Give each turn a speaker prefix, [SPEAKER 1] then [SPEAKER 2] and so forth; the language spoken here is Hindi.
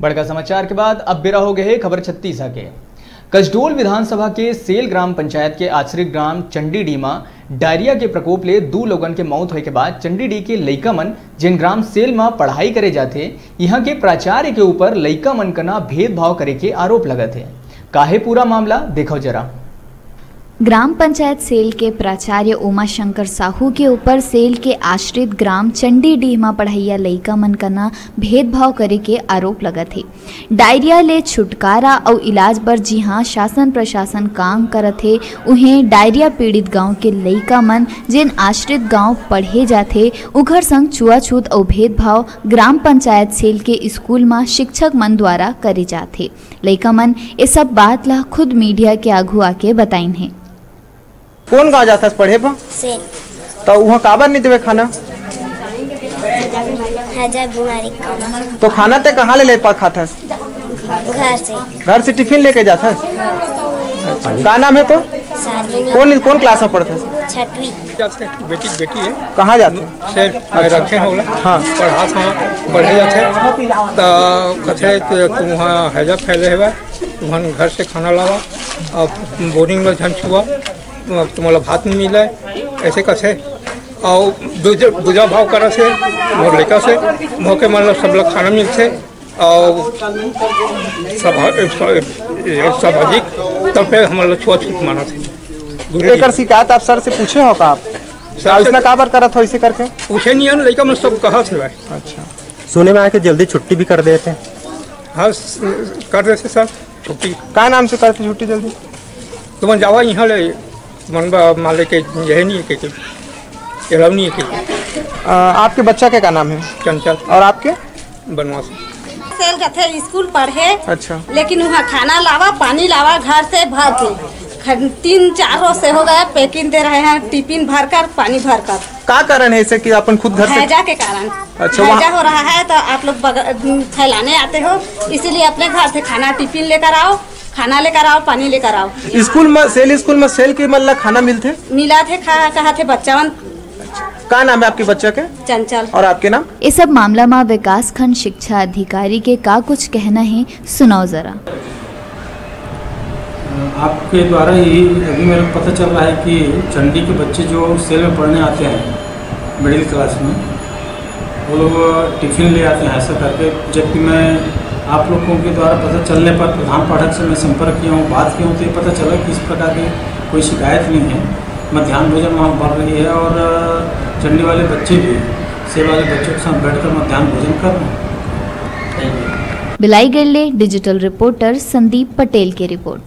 [SPEAKER 1] बड़का समाचार के बाद अब बेरा हो गए खबर छत्तीसगढ़ के। कसडोल विधानसभा के सेल ग्राम पंचायत के आश्रित ग्राम चंडीडी में डायरिया के प्रकोप ले 2 लोगन के मौत होने के बाद चंडीडी के लइका मन जिन ग्राम सेल में पढ़ाई करे जाते यहाँ के प्राचार्य के ऊपर लइका मन का भेदभाव करे के आरोप लगत है। काहे पूरा मामला देखो जरा।
[SPEAKER 2] ग्राम पंचायत सेल के प्राचार्य उमाशंकर साहू के ऊपर सेल के आश्रित ग्राम चंडीडीह में पढ़ैया लइका मन कना भेदभाव करे के आरोप लगत है। डायरिया ले छुटकारा और इलाज बर जी हाँ शासन प्रशासन काम करत है, उन्हें डायरिया पीड़ित गांव के लइका मन जिन आश्रित गांव पढ़े जाते उघर संग छुआछूत और भेदभाव ग्राम पंचायत सेल के स्कूल में शिक्षक मन द्वारा करे जाते। लइका मन ये सब बात ला खुद मीडिया के आगू आके बताइन है।
[SPEAKER 3] कौन गाँव जाता पढ़े पर तो वहाँ काबर नहीं देवे खाना? तो खाना ते कहाँ ले खाता? घर से टिफिन लेके जाता? का नाम है तो? कौन क्लास में पढ़ता?
[SPEAKER 4] बेटी है।
[SPEAKER 3] कहाँ जाते?
[SPEAKER 4] रखे
[SPEAKER 3] हाँ
[SPEAKER 4] पढ़े जाते तो वहाँ हैजा फैले हुआ वहाँ घर से खाना लावा और बोरिंग में झन छुआ तुम्हारा भात नहीं मिला ऐसे कसे और दूजा भाव करा से मोर लड़का से मौके मतलब सब लोग खाना मिलते और सामाजिक तब पे हम लोग छुआछूत माना थे।
[SPEAKER 3] एक शिकायत आप सर से पूछे हो का आप? इसने काबर करा था ऐसे करके?
[SPEAKER 4] पूछे नहीं है लड़का मतलब सब कहा थे।
[SPEAKER 3] अच्छा सुने में आया कि जल्दी छुट्टी भी कर देते?
[SPEAKER 4] हाँ कर देते सर छुट्टी।
[SPEAKER 3] क्या नाम से करते छुट्टी जल्दी?
[SPEAKER 4] तुम जावा यहाँ ले मन मान के यही नहीं है कि एलाउ नहीं है कि।
[SPEAKER 3] आपके बच्चा के क्या नाम है?
[SPEAKER 4] चंचल।
[SPEAKER 3] और आपके?
[SPEAKER 4] बनवासी।
[SPEAKER 5] सेल जाते स्कूल पढ़े।
[SPEAKER 3] अच्छा।
[SPEAKER 5] लेकिन वहाँ खाना लावा पानी लावा घर से भर के 3-4 रोज से हो गया पैकिंग दे रहे हैं टिफिन भरकर पानी भरकर।
[SPEAKER 3] क्या कारण है इसे कि अपन खुद घर से?
[SPEAKER 5] हैजा के कारण।
[SPEAKER 3] अच्छा
[SPEAKER 5] हैजा हो रहा है तो आप लोग फैलाने आते हो इसीलिए अपने घर से खाना टिफिन लेकर आओ, खाना लेकर आओ, पानी लेकर आओ।
[SPEAKER 3] स्कूल में सेल के मतलब खाना मिलते?
[SPEAKER 5] मिला थे कहा थे बच्चा।
[SPEAKER 3] क्या नाम है आपके बच्चे के?
[SPEAKER 5] चंचल।
[SPEAKER 3] और आपके नाम?
[SPEAKER 2] इस सब मामला में विकास खंड शिक्षा अधिकारी के का कुछ कहना है, सुनाओ जरा।
[SPEAKER 6] आपके द्वारा ही अभी मेरे को पता चल रहा है कि चंडी के बच्चे जो सेल में पढ़ने आते हैं मिडिल क्लास में वो लोग टिफिन ले आते हैं ऐसा करके, जबकि मैं आप लोगों के द्वारा पता चलने पर प्रधान पाठक से मैं संपर्क किया हूँ, बात किया हूँ तो ये पता चला कि इस प्रकार की कोई शिकायत नहीं है। मध्याह्न भोजन वहाँ बढ़ रही है और चंडी वाले बच्चे भी सेल वाले बच्चों के साथ बैठकर मध्याह्न भोजन कर रहे हैं।
[SPEAKER 2] बिलाईगढ़ ले डिजिटल रिपोर्टर संदीप पटेल की रिपोर्ट।